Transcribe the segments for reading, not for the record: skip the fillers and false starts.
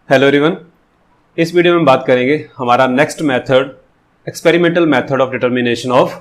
Hello everyone, इस video में हम बात करेंगे हमारा next method experimental method of determination of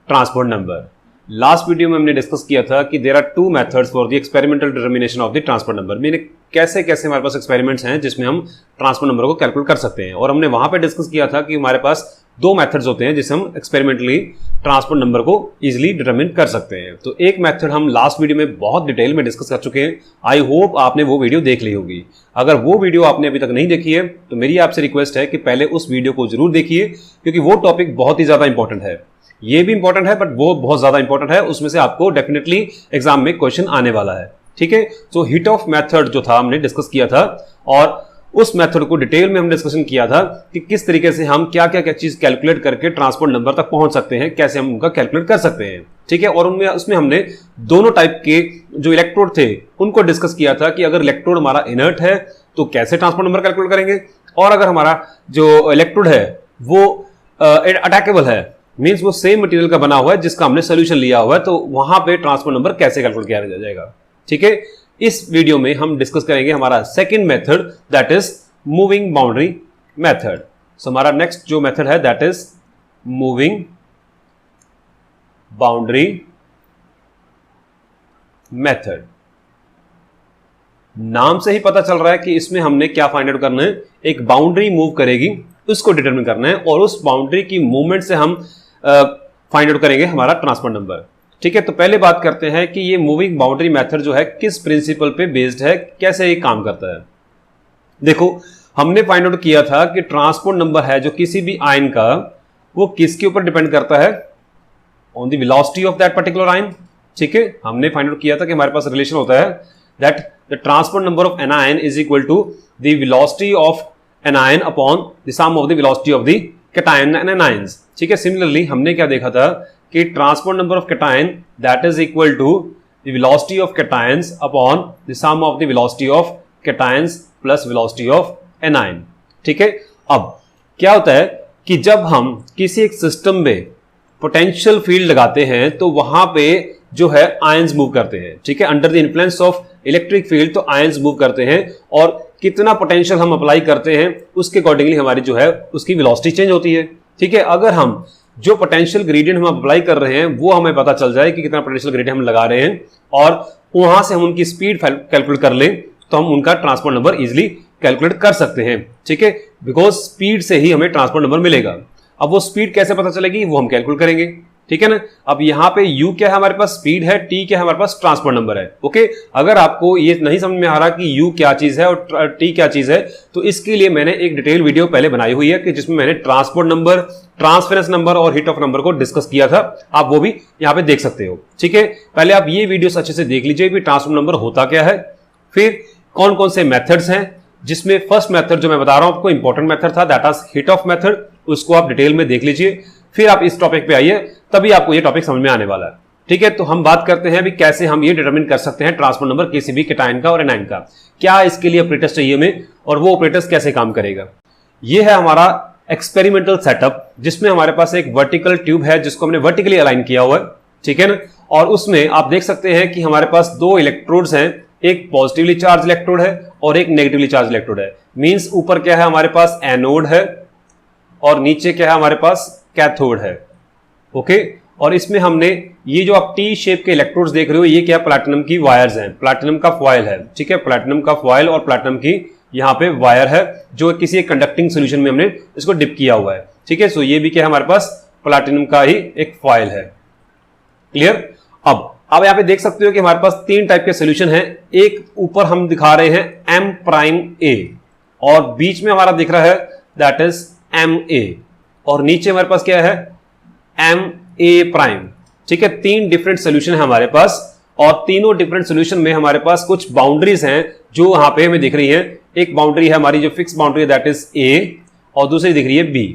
transport number. Last video में हमने डिस्कस किया था कि there are two methods for the experimental determination of the transport number. मैंने कैसे कैसे हमारे पास एक्सपेरिमेंट्स हैं जिसमें हम ट्रांसपोर्ट नंबर को कैलकुलेट कर सकते हैं, और हमने वहां पे डिस्कस किया था कि हमारे पास दो मेथड्स होते हैं जिससे हम एक्सपेरिमेंटली ट्रांसपोर्ट नंबर को इजीली डिटरमिन कर सकते हैं। तो एक मेथड हम लास्ट वीडियो में बहुत डिटेल में डिस्कस कर चुके हैं। आई होप आपने वो वीडियो देख ली होगी। अगर वो वीडियो आपने अभी तक नहीं देखी है तो मेरी आपसे रिक्वेस्ट है कि पहले उस वीडियो को जरूर देखिए, क्योंकि वो टॉपिक बहुत ही ज्यादा इंपॉर्टेंट है। ये भी इंपॉर्टेंट है बट वो बहुत ज्यादा इंपॉर्टेंट है, उसमें से आपको डेफिनेटली एग्जाम में क्वेश्चन आने वाला है। ठीक है, तो हिट ऑफ मेथड जो था हमने डिस्कस किया था, और उस मेथड को डिटेल में हम डिस्कशन किया था कि किस तरीके से हम क्या क्या क्या चीज कैलकुलेट करके ट्रांसपोर्ट नंबर तक पहुंच सकते हैं, कैसे हम उनका कैलकुलेट कर सकते हैं। ठीक है, और उसमें हमने दोनों टाइप के जो इलेक्ट्रोड थे उनको डिस्कस किया था कि अगर इलेक्ट्रोड हमारा इनर्ट है तो कैसे ट्रांसपोर्ट नंबर कैलकुलेट करेंगे, और अगर हमारा जो इलेक्ट्रोड है वो अटैकेबल है, मींस वो सेम मटेरियल का बना हुआ है जिसका हमने सोल्यूशन लिया हुआ है, तो वहां पे ट्रांसपोर्ट नंबर कैसे कैलकुलेट किया जाएगा। ठीक है, इस वीडियो में हम डिस्कस करेंगे हमारा second method, that is moving boundary method. So हमारा नेक्स्ट जो मेथड है that is moving boundary method. नाम से ही पता चल रहा है कि इसमें हमने क्या फाइंड आउट करना है, एक बाउंड्री मूव करेगी उसको डिटरमिन करना है, और उस बाउंड्री की मूवमेंट से हम फाइंड आउट करेंगे हमारा ट्रांसपोर्ट नंबर। ठीक है, तो पहले बात करते हैं कि ये मूविंग बाउंड्री मेथड जो है किस प्रिंसिपल पे बेस्ड है, कैसे ये काम करता है। देखो, हमने फाइंड आउट किया था कि ट्रांसपोर्ट नंबर है जो किसी भी आयन का, वो किसके ऊपर डिपेंड करता है, on the velocity of that particular ion. ठीक है, हमने फाइंड आउट किया था कि हमारे पास रिलेशन होता है that the transport number of an ion is equal to the velocity of an ion upon the sum of the velocity of the cation and anions. ठीक है, सिमिलरली हमने क्या देखा था कि transport number of cation that is equal to the velocity of cations upon the sum of the velocity of cations plus velocity of anion. ठीक है, अब क्या होता है कि जब हम किसी एक सिस्टम में पोटेंशियल फील्ड लगाते हैं तो वहां पे जो है आयंस मूव करते हैं। ठीक है, under the influence of electric field तो आयंस मूव करते हैं, और कितना पोटेंशियल हम अप्लाई करते हैं उसके अकॉर्डिंगली हमारी जो है उसकी वेलोसिटी चेंज होती है। ठीक है, अगर हम जो पोटेंशियल ग्रेडियंट हम अप्लाई कर रहे हैं वो हमें पता चल जाए कि कितना पोटेंशियल ग्रेडियंट हम लगा रहे हैं, और वहां से हम उनकी स्पीड कैलकुलेट कर लें तो हम उनका ट्रांसपोर्ट नंबर इजीली कैलकुलेट कर सकते हैं। ठीक है, बिकॉज स्पीड से ही हमें ट्रांसपोर्ट नंबर मिलेगा। अब वो स्पीड कैसे पता चलेगी वो हम कैलकुलेट करेंगे। ठीक है ना, अब यहां पे u क्या है हमारे पास, स्पीड है, t क्या है हमारे पास, ट्रांसपोर्ट नंबर है। ओके, अगर आपको ये नहीं समझ में आ रहा कि u क्या चीज है और t क्या चीज है, तो इसके लिए मैंने एक डिटेल वीडियो पहले बनाई हुई है कि जिसमें मैंने ट्रांसपोर्ट नंबर, ट्रांसफरेंस नंबर और हीट ऑफ नंबर को डिस्कस किया था। आप वो भी यहां पे देख सकते हो। ठीक है, पहले आप ये वीडियो अच्छे से देख लीजिए कि ट्रांसपोर्ट नंबर होता क्या है, फिर कौन कौन से मेथड्स हैं, जिसमें फर्स्ट मेथड जो मैं बता रहा हूं आपको इंपॉर्टेंट मेथड था, that is hit of method, उसको आप डिटेल में देख लीजिए, फिर आप इस टॉपिक पे आइए, तभी आपको ये टॉपिक समझ में आने वाला है। ठीक है, तो हम बात करते हैं अभी कैसे हम ये डिटरमिन कर सकते हैं ट्रांसपोर्ट नंबर किसी भी कैटायन का और एनायन का। क्या इसके लिए ऑपरेटर्स चाहिए हमें, और वो ऑपरेटर्स कैसे काम करेगा। ये है हमारा एक्सपेरिमेंटल सेटअप, जिसमें हमारे पास एक वर्टिकल ट्यूब है जिसको हमने वर्टिकली अलाइन किया हुआ है। ठीक है ना, और उसमें आप देख सकते हैं कि हमारे पास दो इलेक्ट्रोड्स हैं, एक पॉजिटिवली चार्ज इलेक्ट्रोड है और एक नेगेटिवली चार्ज इलेक्ट्रोड है। मींस ऊपर क्या है हमारे पास एनोड है और नीचे क्या है हमारे पास कैथोड है। ओके, और इसमें हमने ये जो आप टी शेप के इलेक्ट्रोड्स देख रहे हो, ये क्या प्लैटिनम की वायर्स हैं, प्लैटिनम का फॉयल है। ठीक है, प्लैटिनम का फॉयल और प्लैटिनम की यहाँ पे वायर है जो किसी एक कंडक्टिंग सोल्यूशन में हमने इसको डिप किया हुआ है। ठीक है, सो ये भी क्या है हमारे पास प्लैटिनम का ही एक फॉयल है। क्लियर। अब यहाँ पे देख सकते हो कि हमारे पास तीन टाइप के सोल्यूशन है। एक ऊपर हम दिखा रहे हैं M'A, और बीच में हमारा दिख रहा है दैट इज MA, और नीचे हमारे पास क्या है MA'। ठीक है, तीन डिफरेंट सोल्यूशन है हमारे पास, और तीनों डिफरेंट सोल्यूशन में हमारे पास कुछ बाउंड्रीज हैं जो यहाँ पे हमें दिख रही है। एक बाउंड्री है हमारी जो फिक्स बाउंड्री है दैट इज A, और दूसरी दिख रही है B।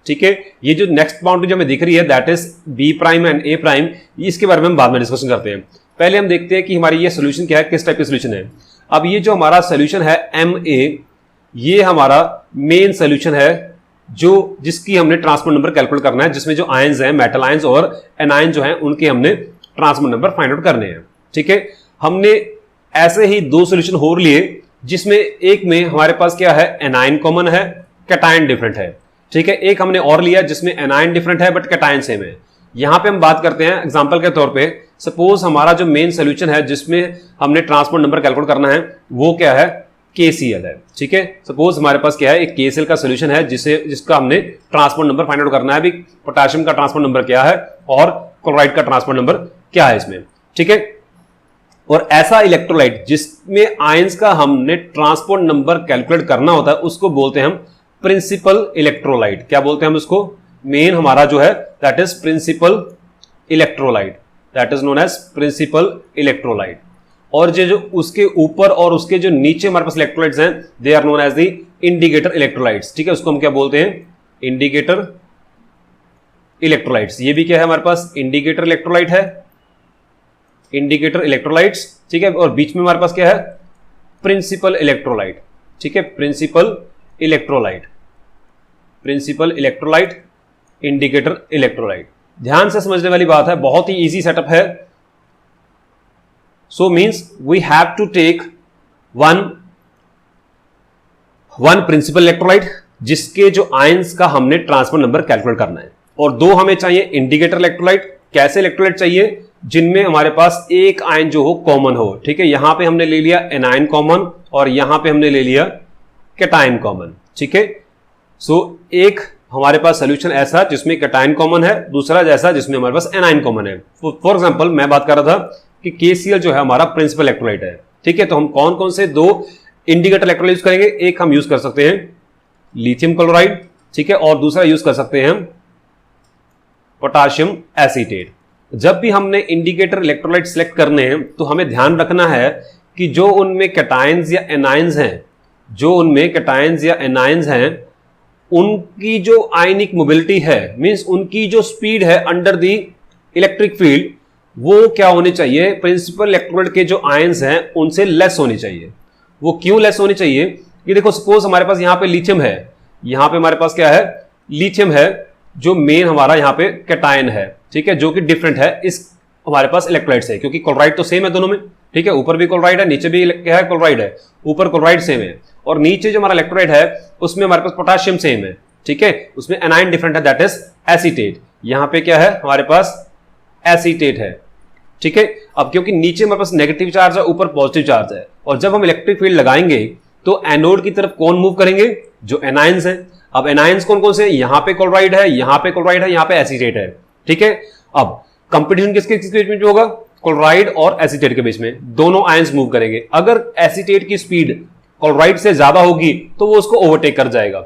ठीक है, ये जो नेक्स्ट बाउंड्री जो हमें दिख रही है that is B' and A', इसके बारे में हम बाद में डिस्कशन करते हैं। पहले हम देखते हैं कि हमारी ये सोल्यूशन क्या है, किस टाइप के सोल्यूशन है। अब ये जो हमारा सोल्यूशन है MA, ये हमारा मेन सोल्यूशन है जिसकी हमने ट्रांसपोर्ट नंबर कैलकुलेट करना है, जिसमें जो आयंस हैं, मेटल आयंस और एनायन जो हैं, उनके हमने ट्रांसपोर्ट नंबर फाइंड आउट करने हैं। ठीक है, हमने ऐसे ही दो सोल्यूशन और लिए जिसमें एक में हमारे पास क्या है, एनाइन कॉमन है, कैटायन डिफरेंट है। ठीक है, एक हमने और लिया जिसमें एनाइन डिफरेंट है बट कैटायन सेम है। यहां पे हम बात करते हैं एग्जांपल के तौर पे, सपोज हमारा जो मेन सोल्यूशन है जिसमें हमने ट्रांसपोर्ट नंबर कैलकुलेट करना है वो क्या है, KCl है। ठीक है, सपोज हमारे पास क्या है, एक KCl का सोल्यूशन है जिसका हमने ट्रांसपोर्ट नंबर फाइंड आउट करना है। अभी पोटेशियम का ट्रांसपोर्ट नंबर क्या है और क्लोराइड का ट्रांसपोर्ट नंबर क्या है इसमें। ठीक है, और ऐसा इलेक्ट्रोलाइट जिसमें आयंस का हमने ट्रांसपोर्ट नंबर कैलकुलेट करना होता है उसको बोलते हैं हम प्रिंसिपल इलेक्ट्रोलाइट। क्या बोलते हैं हम उसको, मेन हमारा जो है that is principal electrolyte, that is known as principal electrolyte. और जो उसके ऊपर और उसके जो नीचे हमारे पास इलेक्ट्रोलाइट्स हैं they are known as the indicator electrolytes. ठीक है, उसको हम क्या बोलते हैं, इंडिकेटर इलेक्ट्रोलाइट्स। ये भी क्या है हमारे पास, इंडिकेटर इलेक्ट्रोलाइट है, इंडिकेटर इलेक्ट्रोलाइट्स। ठीक है, और बीच में हमारे पास क्या है, प्रिंसिपल इलेक्ट्रोलाइट। ठीक है, principal electrolyte, principal electrolyte, indicator electrolyte. ध्यान से समझने वाली बात है, बहुत ही इजी सेटअप है। So means we have to take one principal electrolyte जिसके जो आयंस का हमने ट्रांसपोर्ट नंबर कैलकुलेट करना है, और दो हमें चाहिए इंडिकेटर इलेक्ट्रोलाइट। कैसे इलेक्ट्रोलाइट चाहिए, जिनमें हमारे पास एक आयन जो हो कॉमन हो। ठीक है, यहां पे हमने ले लिया एनायन कॉमन और यहां पे हमने ले लिया कैटायन कॉमन। ठीक है, सो एक हमारे पास सोल्यूशन ऐसा जिसमें कैटायन कॉमन है, दूसरा जैसा जिसमें हमारे पास एनायन कॉमन है। फॉर एग्जांपल मैं बात कर रहा था कि KCl जो है हमारा प्रिंसिपल इलेक्ट्रोलाइट है। ठीक है, तो हम कौन कौन से दो इंडिकेटर इलेक्ट्रोलाइट यूज करेंगे, एक हम यूज कर सकते हैं लिथियम क्लोराइड, ठीक है, और दूसरा यूज कर सकते हैं हम पोटाशियम एसीटेट। जब भी हमने इंडिकेटर इलेक्ट्रोलाइट सेलेक्ट करने हैं तो हमें ध्यान रखना है कि जो उनमें कैटायंस या एनायंस हैं, जो उनमें कैटायंस या एनायंस हैं, उनकी जो आयनिक मोबिलिटी है, मींस उनकी जो स्पीड है अंडर द इलेक्ट्रिक फील्ड, वो क्या होनी चाहिए, प्रिंसिपल इलेक्ट्रोलाइट के जो आयंस हैं उनसे लेस होनी चाहिए। वो क्यों लेस होनी चाहिए, कि देखो सपोज हमारे पास यहां पे लिथियम है, यहां पे हमारे पास क्या है, लिथियम है, जो मेन हमारा यहां पे कैटायन है। ठीक है, जो कि डिफरेंट है इस हमारे पास इलेक्ट्रोलाइट से, क्योंकि क्लोराइड तो सेम है दोनों में। ठीक है, ऊपर भी क्लोराइड है, नीचे भी क्या है, क्लोराइड है। ऊपर क्लोराइड सेम है और नीचे जो हमारा इलेक्ट्रोलाइट है उसमें हमारे पास पोटाशियम सेम है। ठीक है, उसमें एनायन डिफरेंट है, दैट इज एसीटेट। यहां पे क्या है हमारे पास, एसीटेट है। ठीक है, अब क्योंकि नीचे हमारे पास नेगेटिव चार्ज है, ऊपर पॉजिटिव चार्ज है, और जब हम इलेक्ट्रिक फील्ड लगाएंगे तो एनोड की तरफ कौन मूव करेंगे, जो एनायंस हैं। अब एनायंस कौन कौन से, यहां पे क्लोराइड है, यहां पे क्लोराइड है, यहां पे एसीटेट है। ठीक है, अब कंपटीशन किसके बीच में होगा, क्लोराइड और एसीटेट के बीच में, दोनों आयंस मूव करेंगे। अगर एसीटेट की स्पीड क्लोराइड से ज्यादा होगी तो वो उसको ओवरटेक कर जाएगा।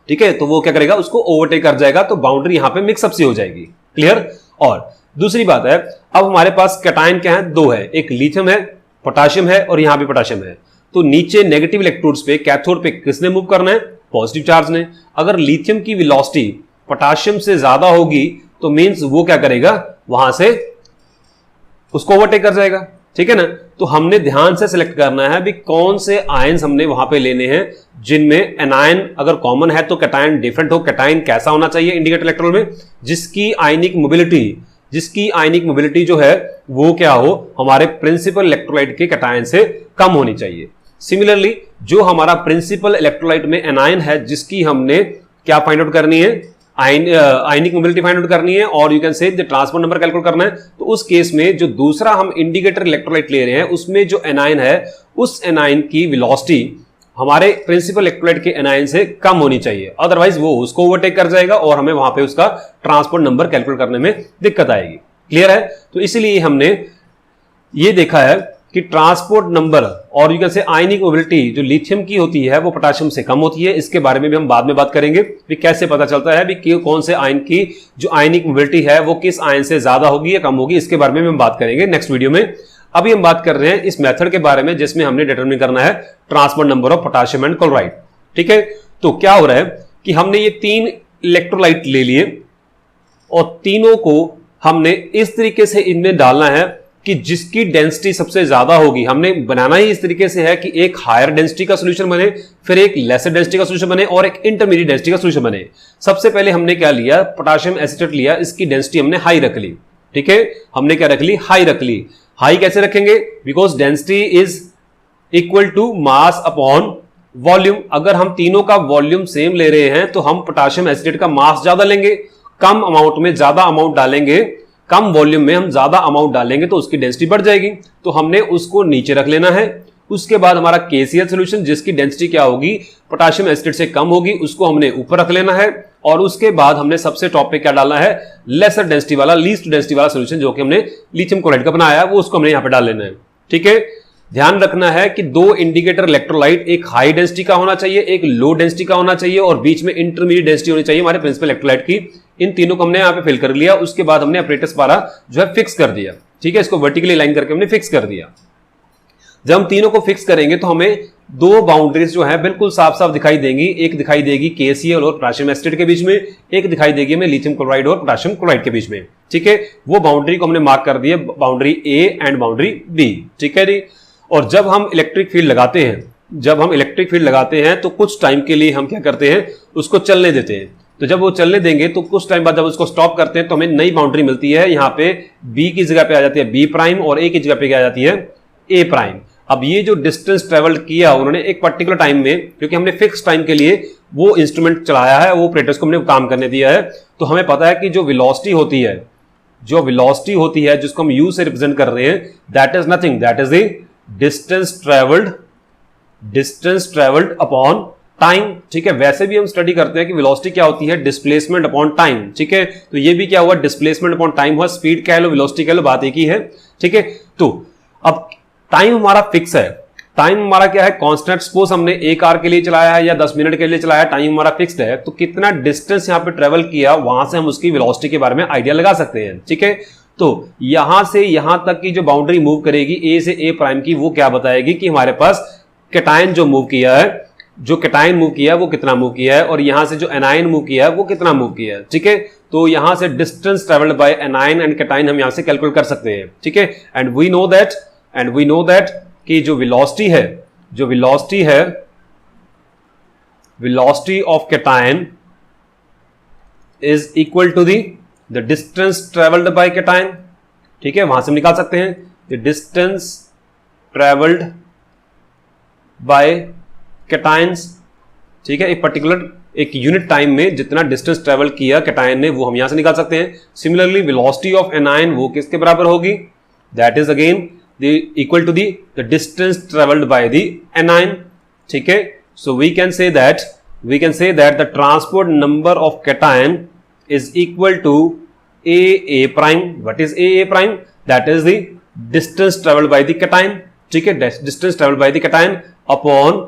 ठीक है, तो वो क्या करेगा, उसको ओवरटेक कर जाएगा, तो बाउंड्री यहां पे मिक्सअप सी हो जाएगी। क्लियर। और दूसरी बात है, अब हमारे पास कैटायन क्या है, दो है, एक लिथियम है, पोटाशियम है, और यहां भी पोटाशियम है। तो नीचे नेगेटिव इलेक्ट्रोड्स पे, कैथोड पे किसने मूव करना है, पॉजिटिव चार्ज ने। अगर लिथियम की वेलोसिटी पोटाशियम से ज्यादा होगी तो मींस वो क्या करेगा, वहां से उसको ओवरटेक कर जाएगा। ठीक है ना, तो हमने ध्यान से सिलेक्ट करना है भी कौन से आयंस हमने वहां पे लेने हैं जिनमें एनायन अगर कॉमन है तो कैटायन डिफरेंट हो। कैटायन कैसा होना चाहिए इंडिकेटर इलेक्ट्रोड में, जिसकी आयनिक मोबिलिटी जो है वो क्या हो, हमारे प्रिंसिपल इलेक्ट्रोलाइट के कैटायन से कम होनी चाहिए। सिमिलरली जो हमारा प्रिंसिपल इलेक्ट्रोलाइट में एनायन है, जिसकी हमने क्या फाइंड आउट करनी है, आयनिक मोबिलिटी फाइंड आउट करनी है, और you can say the transport number calculate करना है। तो उस केस में जो दूसरा हम इंडिकेटर इलेक्ट्रोलाइट ले रहे हैं उसमें जो एनायन है, उस एनायन की वेलोसिटी हमारे प्रिंसिपल इलेक्ट्रोलाइट के एनायन से कम होनी चाहिए, अदरवाइज वो उसको ओवरटेक कर जाएगा और हमें वहां पे उसका ट्रांसपोर्ट नंबर कैलकुलेट करने में दिक्कत आएगी। क्लियर है। तो इसलिए हमने ये देखा है कि ट्रांसपोर्ट नंबर और you can say ionic mobility जो लिथियम की होती है वो पोटेशियम से कम होती है। इसके बारे में भी हम बाद में बात करेंगे कि कैसे पता चलता है कि कौन से आयन की जो आयनिक मोबिलिटी है वो किस आयन से ज्यादा होगी या कम होगी। इसके बारे में हम बात करेंगे नेक्स्ट वीडियो में। अभी हम बात कर रहे हैं इस मेथड के बारे में जिसमें हमने डिटरमिन करना है transport number of potassium and chloride. ठीक है, तो क्या हो रहा है कि हमने ये तीन इलेक्ट्रोलाइट ले लिए और तीनों को हमने इस तरीके से इनमें डालना है कि जिसकी डेंसिटी सबसे ज्यादा होगी। हमने बनाना ही इस तरीके से है कि एक हायर डेंसिटी का सॉल्यूशन बने, फिर एक लेसर डेंसिटी का सॉल्यूशन बने और एक इंटरमीडिएट डेंसिटी का सॉल्यूशन बने। सबसे पहले हमने क्या लिया, पोटेशियम एसीटेट लिया, इसकी डेंसिटी हमने हाई रख ली। ठीक है, हमने क्या रख ली, हाई रख ली। हाई कैसे रखेंगे, because density is equal to mass upon volume. अगर हम तीनों का वॉल्यूम सेम ले रहे हैं तो हम पोटेशियम एसिटेट का मास ज्यादा लेंगे, कम अमाउंट में ज्यादा अमाउंट डालेंगे, कम वॉल्यूम में हम ज्यादा अमाउंट डालेंगे तो उसकी डेंसिटी बढ़ जाएगी, तो हमने उसको नीचे रख लेना है। उसके बाद हमारा KCl सॉल्यूशन जिसकी डेंसिटी क्या होगी, पोटेशियम एसिटेट से कम होगी, उसको हमने ऊपर रख लेना है। और उसके बाद हमने सबसे टॉप पे क्या डालना है, लेसर डेंसिटी वाला, लीस्ट डेंसिटी वाला सॉल्यूशन जो कि हमने लिथियम क्लोराइड का बनाया है, वो उसको हमने यहां पे डाल लेना है। ठीक है, ध्यान रखना है कि दो इंडिकेटर इलेक्ट्रोलाइट, एक हाई डेंसिटी का होना चाहिए, एक लो डेंसिटी का होना चाहिए, और बीच में इंटरमीडिएट डेंसिटी होनी चाहिए हमारे प्रिंसिपल इलेक्ट्रोलाइट की। इन तीनों को हमने यहां पे फिल कर लिया। उसके बाद हमने अपरेटस पारा जो है फिक्स कर दिया। ठीक है, इसको वर्टिकली लाइन करके हमने फिक्स कर दिया। जब हम तीनों को फिक्स करेंगे तो हमें दो बाउंड्रीज जो है बिल्कुल साफ साफ दिखाई देंगी। एक दिखाई देगी KCl और पोटेशियम एसिटेट के बीच में, एक दिखाई देगी हमें लिथियम क्लोराइड और पोटेशियम क्लोराइड के बीच में। ठीक है, वो बाउंड्री को हमने मार्क कर दिया, boundary A and boundary B। ठीक है जी। और जब हम इलेक्ट्रिक फील्ड लगाते हैं तो कुछ टाइम के लिए हम क्या करते हैं, उसको चलने देते हैं। तो जब वो चलने देंगे तो कुछ टाइम बाद जब उसको स्टॉप करते हैं तो हमें नई बाउंड्री मिलती है। यहाँ पे B की जगह पे आ जाती है B प्राइम और A की जगह पे क्या आ जाती है A प्राइम। अब ये जो डिस्टेंस ट्रेवल किया उन्होंने एक पर्टिकुलर टाइम में, क्योंकि हमने फिक्स टाइम के लिए वो इंस्ट्रूमेंट चलाया है, वो ऑपरेटर्स को हमने काम करने दिया है, तो हमें पता है कि जो वेलोसिटी होती है जिसको हम U से रिप्रेजेंट कर रहे हैं, that is nothing, that is the distance travelled upon time. ठीक है, वैसे भी हम स्टडी करते हैं कि वेलोसिटी क्या होती है, डिस्प्लेसमेंट अपॉन टाइम। ठीक है, तो ये भी क्या हुआ, डिस्प्लेसमेंट अपॉन टाइम हुआ। स्पीड कह लो, वेलोसिटी कह लो, बात एक ही है। ठीक है, तो अब टाइम हमारा फिक्स है, टाइम हमारा क्या है, कांस्टेंट। सपोज हमने 1 आवर के लिए चलाया है या 10 मिनट के लिए चलाया, टाइम हमारा फिक्स्ड है, तो कितना डिस्टेंस यहां पे ट्रेवल किया, वहां से हम उसकी वेलोसिटी के बारे में आइडिया लगा सकते हैं। ठीक है, तो यहां से यहां तक की जो बाउंड्री मूव करेगी A से A प्राइम की, वो क्या बताएगी कि हमारे पास कैटायन जो मूव किया है, वो कितना मूव किया है, और यहां से जो एनायन मूव किया है वो कितना मूव किया है। ठीक है, तो यहां से distance travelled bye anion and cation हम यहां से कैलकुलेट कर सकते हैं। ठीक है, एंड वी नो दैट कि जो velocity of cation is equal to the distance travelled by cation. ठीक है, वहां से हम निकाल सकते हैं the distance travelled by cations. ठीक है, एक पर्टिकुलर एक यूनिट टाइम में जितना डिस्टेंस ट्रेवल किया कैटायन ने, वो हम यहां से निकाल सकते हैं। सिमिलरली वेलोसिटी ऑफ एनायन वो किसके बराबर होगी, that is again equal to the distance travelled by the anion. ठीक है, so we can say that the transport number of cation is equal to A prime. What is A prime? That is the distance traveled by the cation. ठीक है, distance traveled by the cation upon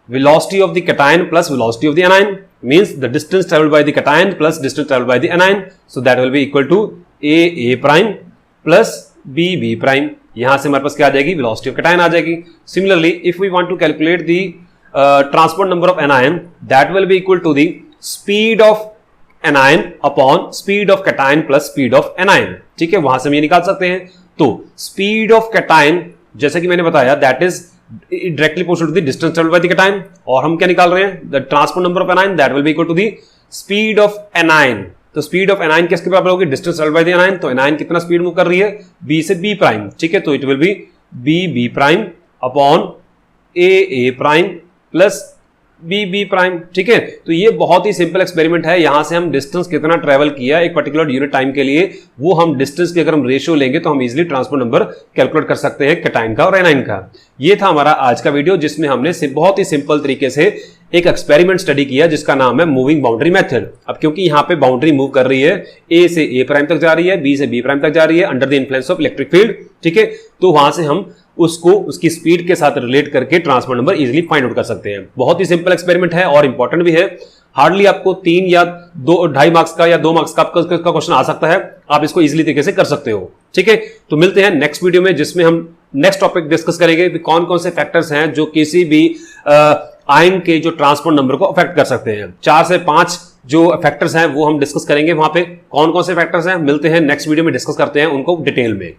velocity of the cation plus velocity of the anion, means the distance traveled by the cation plus distance traveled by the anion. So that will be equal to A prime plus B prime. यहां से हमारे पास क्या आ जाएगी, velocity of cation आ जाएगी। Similarly, if we want to calculate the transport number of anion, that will be equal to the speed of anion upon speed of cation plus speed of anion. ठीक है, वहां से हम ये निकाल सकते हैं। तो स्पीड ऑफ कैटायन, जैसे कि मैंने बताया, that is directly proportional to the distance travelled by the cation, और हम क्या निकाल रहे हैं, the transport number of anion, that will be equal to the speed of anion. तो स्पीड ऑफ एनायन किसके बराबर होगी, distance travelled by the anion. तो एनायन कितना स्पीड मूव कर रही है, B से B प्राइम। ठीक है, तो it will be B prime upon A prime plus B prime. ठीक है, तो ये बहुत ही सिंपल एक्सपेरिमेंट है। यहां से हम डिस्टेंस कितना ट्रेवल किया एक पर्टिकुलर यूनिट टाइम के लिए, वो हम डिस्टेंस की अगर हम रेशियो लेंगे तो हम इजीली ट्रांसपोर्ट नंबर कैलकुलेट कर सकते हैं कैटायन का और एनायन का। ये था हमारा आज का वीडियो, जिसमें हमने बहुत ही सिंपल तरीके से एक एक्सपेरिमेंट स्टडी किया जिसका नाम है मूविंग बाउंड्री मेथड। अब क्योंकि यहां पे बाउंड्री मूव कर रही है, A से A प्राइम तक जा रही है, B से B प्राइम तक जा रही है, under the influence of electric field. ठीक है, तो वहां से हम उसको उसकी स्पीड के साथ रिलेट करके transport number easily find out कर सकते हैं। बहुत ही सिंपल एक्सपेरिमेंट है और इंपॉर्टेंट भी है। हार्डली आपको 3 या 2.5 मार्क्स का या 2 मार्क्स का क्वेश्चन आ सकता है, आप इसको इजीली तरीके से कर सकते हो। ठीक है, तो मिलते हैं नेक्स्ट वीडियो में, जिसमें हम नेक्स्ट टॉपिक डिस्कस करेंगे कि कौन कौन से फैक्टर्स हैं जो किसी भी आयन के जो ट्रांसपोर्ट नंबर को अफेक्ट कर सकते हैं। 4 से 5 जो फैक्टर्स हैं वो हम डिस्कस करेंगे। वहां पे कौन कौन से फैक्टर्स हैं, मिलते हैं नेक्स्ट वीडियो में, डिस्कस करते हैं उनको डिटेल में।